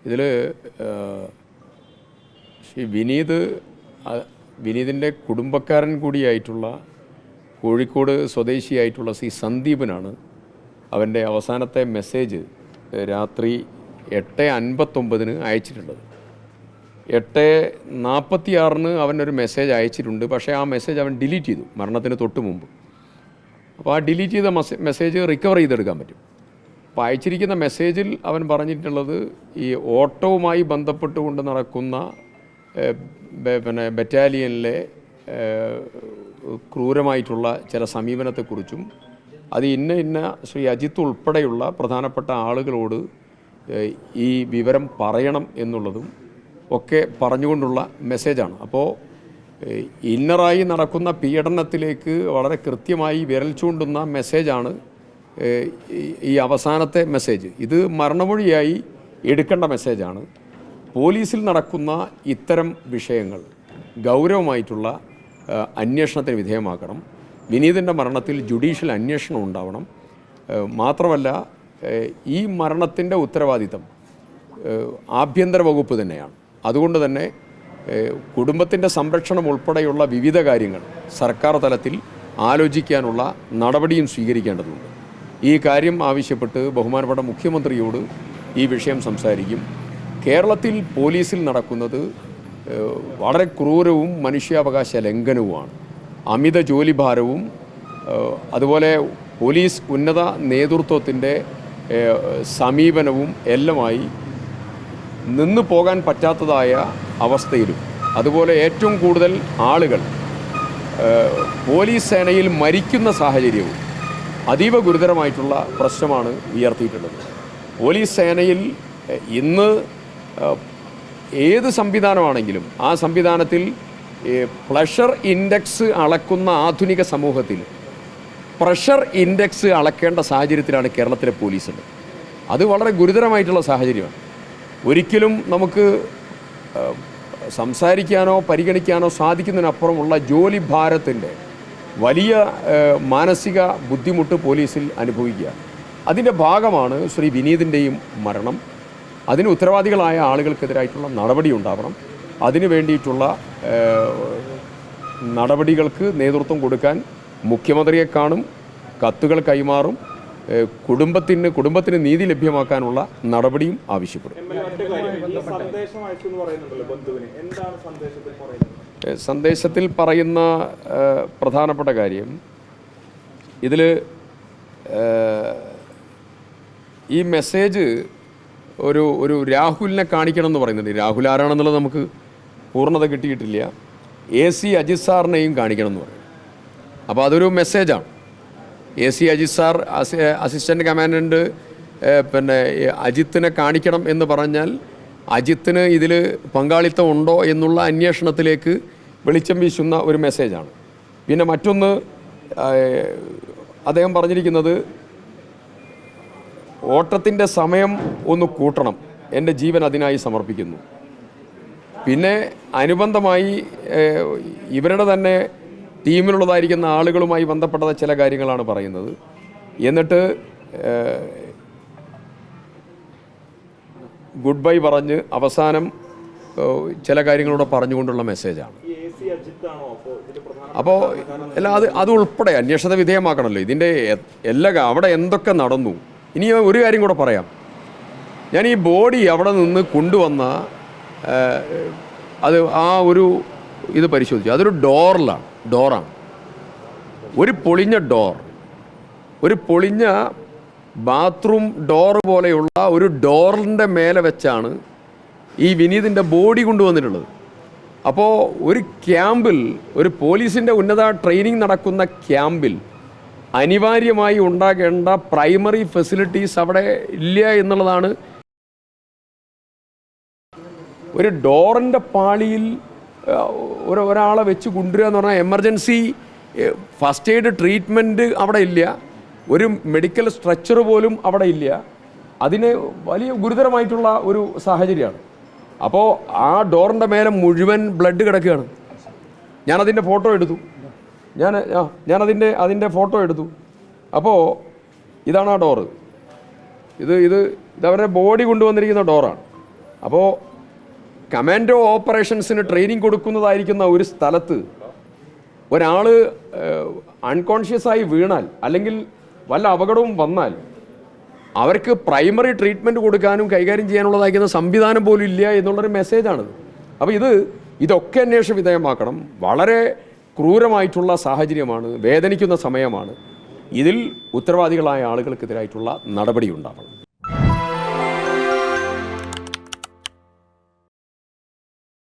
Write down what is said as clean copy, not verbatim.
ഇതിൽ ശ്രീ വിനീതിൻ്റെ കുടുംബക്കാരൻ കൂടിയായിട്ടുള്ള കോഴിക്കോട് സ്വദേശിയായിട്ടുള്ള ശ്രീ സന്ദീപനാണ് അവൻ്റെ അവസാനത്തെ മെസ്സേജ് രാത്രി 8:59 അയച്ചിട്ടുള്ളത്. 8:46 അവനൊരു മെസ്സേജ് അയച്ചിട്ടുണ്ട്. പക്ഷേ ആ മെസ്സേജ് അവൻ ഡിലീറ്റ് ചെയ്തു മരണത്തിന് തൊട്ട് മുമ്പ്. അപ്പോൾ ആ ഡിലീറ്റ് ചെയ്ത മെസ്സേജ് റിക്കവർ ചെയ്തെടുക്കാൻ പറ്റും. അപ്പോൾ അയച്ചിരിക്കുന്ന മെസ്സേജിൽ അവൻ പറഞ്ഞിട്ടുള്ളത് ഈ ഓട്ടവുമായി ബന്ധപ്പെട്ടുകൊണ്ട് നടക്കുന്ന ബറ്റാലിയനിലെ ക്രൂരമായിട്ടുള്ള ചില സമീപനത്തെക്കുറിച്ചും അത് ഇന്ന ശ്രീ അജിത്ത് ഉൾപ്പെടെയുള്ള പ്രധാനപ്പെട്ട ആളുകളോട് ഈ വിവരം പറയണം എന്നുള്ളതും ഒക്കെ പറഞ്ഞുകൊണ്ടുള്ള മെസ്സേജാണ്. അപ്പോൾ ഇന്നറായി നടക്കുന്ന പീഡനത്തിലേക്ക് വളരെ കൃത്യമായി വിരൽ ചൂണ്ടുന്ന മെസ്സേജാണ് ഈ അവസാനത്തെ മെസ്സേജ്. ഇത് മരണമൊഴിയായി എടുക്കേണ്ട മെസ്സേജാണ്. പോലീസിൽ നടക്കുന്ന ഇത്തരം വിഷയങ്ങൾ ഗൗരവമായിട്ടുള്ള അന്വേഷണത്തിന് വിധേയമാക്കണം. വിനീതിൻ്റെ മരണത്തിൽ ജുഡീഷ്യൽ അന്വേഷണം ഉണ്ടാവണം. മാത്രമല്ല ഈ മരണത്തിൻ്റെ ഉത്തരവാദിത്തം ആഭ്യന്തര വകുപ്പ് തന്നെയാണ്. അതുകൊണ്ട് തന്നെ കുടുംബത്തിൻ്റെ സംരക്ഷണം ഉൾപ്പെടെയുള്ള വിവിധ കാര്യങ്ങൾ സർക്കാർ തലത്തിൽ ആലോചിക്കാനുള്ള നടപടിയും സ്വീകരിക്കേണ്ടതുണ്ട്. ഈ കാര്യം ആവശ്യപ്പെട്ട് ബഹുമാനപ്പെട്ട മുഖ്യമന്ത്രിയോട് ഈ വിഷയം സംസാരിക്കും. കേരളത്തിൽ പോലീസിൽ നടക്കുന്നത് വളരെ ക്രൂരവും മനുഷ്യാവകാശ ലംഘനവുമാണ്. അമിത ജോലിഭാരവും അതുപോലെ പോലീസ് ഉന്നത നേതൃത്വത്തിൻ്റെ സമീപനവും എല്ലാമായി നിന്നു പോകാൻ പറ്റാത്തതായ അവസ്ഥയിലും അതുപോലെ ഏറ്റവും കൂടുതൽ ആളുകൾ പോലീസ് സേനയിൽ മരിക്കുന്ന സാഹചര്യവും അതീവ ഗുരുതരമായിട്ടുള്ള പ്രശ്നമാണ് ഉയർത്തിയിട്ടുള്ളത്. പോലീസ് സേനയിൽ ഇന്ന് ഏത് സംവിധാനമാണെങ്കിലും ആ സംവിധാനത്തിൽ പ്ലഷർ ഇൻഡെക്സ് അളക്കുന്ന ആധുനിക സമൂഹത്തിൽ പ്രഷർ ഇൻഡെക്സ് അളക്കേണ്ട സാഹചര്യത്തിലാണ് കേരളത്തിലെ പോലീസുണ്ട്. അത് വളരെ ഗുരുതരമായിട്ടുള്ള സാഹചര്യമാണ്. ഒരിക്കലും നമുക്ക് സംസാരിക്കാനോ പരിഗണിക്കാനോ സാധിക്കുന്നതിനപ്പുറമുള്ള ജോലി ഭാരത്തിൻ്റെ വലിയ മാനസിക ബുദ്ധിമുട്ട് പോലീസിൽ അനുഭവിക്കുക. അതിൻ്റെ ഭാഗമാണ് ശ്രീ വിനീതിൻ്റെയും മരണം. അതിന് ഉത്തരവാദികളായ ആളുകൾക്കെതിരായിട്ടുള്ള നടപടി ഉണ്ടാവണം. അതിനു വേണ്ടിയിട്ടുള്ള നടപടികൾക്ക് നേതൃത്വം കൊടുക്കാൻ മുഖ്യമന്ത്രിയെ കാണും, കത്തുകൾ കൈമാറും, കുടുംബത്തിന് നീതി ലഭ്യമാക്കാനുള്ള നടപടിയും ആവശ്യപ്പെടും. സന്ദേശത്തിൽ പറയുന്ന പ്രധാനപ്പെട്ട കാര്യം ഇതിൽ ഈ മെസ്സേജ് ഒരു രാഹുലിനെ കാണിക്കണം എന്ന് പറയുന്നുണ്ട്. രാഹുൽ ആരാണെന്നുള്ളത് നമുക്ക് പൂർണ്ണത കിട്ടിയിട്ടില്ല. AC അജിത് സാറിനെയും കാണിക്കണം എന്ന് പറയും. അപ്പോൾ അതൊരു മെസ്സേജാണ്. AC Ajith sir assistant commandant അജിത്തിനെ കാണിക്കണം എന്ന് പറഞ്ഞാൽ അജിത്തിന് ഇതിൽ പങ്കാളിത്തം ഉണ്ടോ എന്നുള്ള അന്വേഷണത്തിലേക്ക് വെളിച്ചം വീശുന്ന ഒരു മെസ്സേജാണ്. പിന്നെ മറ്റൊന്ന് അദ്ദേഹം പറഞ്ഞിരിക്കുന്നത് ഓട്ടത്തിൻ്റെ സമയം ഒന്ന് കൂട്ടണം, എൻ്റെ ജീവൻ അതിനായി സമർപ്പിക്കുന്നു. പിന്നെ അനുബന്ധമായി ഇവരുടെ തന്നെ ടീമിലുള്ളതായിരിക്കുന്ന ആളുകളുമായി ബന്ധപ്പെട്ട ചില കാര്യങ്ങളാണ് പറയുന്നത്. എന്നിട്ട് ഗുഡ് ബൈ പറഞ്ഞ് അവസാനം ചില കാര്യങ്ങളൂടെ പറഞ്ഞുകൊണ്ടുള്ള മെസ്സേജാണ്. അപ്പോൾ അല്ല അത് ഉൾപ്പെടെ അന്വേഷണ വിധേയമാക്കണമല്ലോ. ഇതിൻ്റെ അവിടെ എന്തൊക്കെ നടന്നു. ഇനി ഒരു കാര്യം കൂടെ പറയാം. ഞാൻ ഈ ബോഡി അവിടെ നിന്ന് കൊണ്ടുവന്ന അത് ഒരു ഇത് പരിശോധിച്ചു. അതൊരു ഡോറാണ്. ഒരു പൊളിഞ്ഞ ബാത്റൂം ഡോർ പോലെയുള്ള ഒരു ഡോറിൻ്റെ മേലെ വെച്ചാണ് ഈ വിനീതിൻ്റെ ബോഡി കൊണ്ടുവന്നിട്ടുള്ളത്. അപ്പോൾ ഒരു ക്യാമ്പിൽ, ഒരു പോലീസിൻ്റെ ഉന്നത ട്രെയിനിങ് നടക്കുന്ന ക്യാമ്പിൽ അനിവാര്യമായി ഉണ്ടാകേണ്ട പ്രൈമറി ഫെസിലിറ്റീസ് അവിടെ ഇല്ല എന്നുള്ളതാണ്. ഒരു ഡോറിൻ്റെ പാളിയിൽ ഒരാളെ വെച്ച് കൊണ്ടുവരിക എന്ന് പറഞ്ഞാൽ എമർജൻസി ഫസ്റ്റ് എയ്ഡ് ട്രീറ്റ്മെൻറ്റ് അവിടെ ഇല്ല. ഒരു മെഡിക്കൽ സ്ട്രെച്ചർ പോലും അവിടെ ഇല്ല. അതിന് വലിയ ഗുരുതരമായിട്ടുള്ള ഒരു സാഹചര്യമാണ്. അപ്പോൾ ആ ഡോറിൻ്റെ മേലെ മുഴുവൻ ബ്ലഡ് കിടക്കുകയാണ്. ഞാനതിൻ്റെ ഫോട്ടോ എടുത്തു. അതിൻ്റെ ഫോട്ടോ എടുത്തു. അപ്പോൾ ഇതാണ് ആ ഡോറ്. ഇത് അവരുടെ ബോഡി കൊണ്ടുവന്നിരിക്കുന്ന ഡോറാണ്. അപ്പോൾ കമാൻഡോ ഓപ്പറേഷൻസിന് ട്രെയിനിങ് കൊടുക്കുന്നതായിരിക്കുന്ന ഒരു സ്ഥലത്ത് ഒരാൾ അൺകോൺഷ്യസായി വീണാൽ അല്ലെങ്കിൽ വല്ല അപകടവും വന്നാൽ അവർക്ക് പ്രൈമറി ട്രീറ്റ്മെൻറ്റ് കൊടുക്കാനും കൈകാര്യം ചെയ്യാനുള്ളതായിരിക്കുന്ന സംവിധാനം പോലും ഇല്ല എന്നുള്ളൊരു മെസ്സേജാണിത്. അപ്പോൾ ഇതൊക്കെ അന്വേഷണ വിധേയമാക്കണം. വളരെ ക്രൂരമായിട്ടുള്ള സാഹചര്യമാണ്, വേദനിക്കുന്ന സമയമാണ്. ഇതിൽ ഉത്തരവാദികളായ ആളുകൾക്കെതിരായിട്ടുള്ള നടപടി ഉണ്ടാവണം.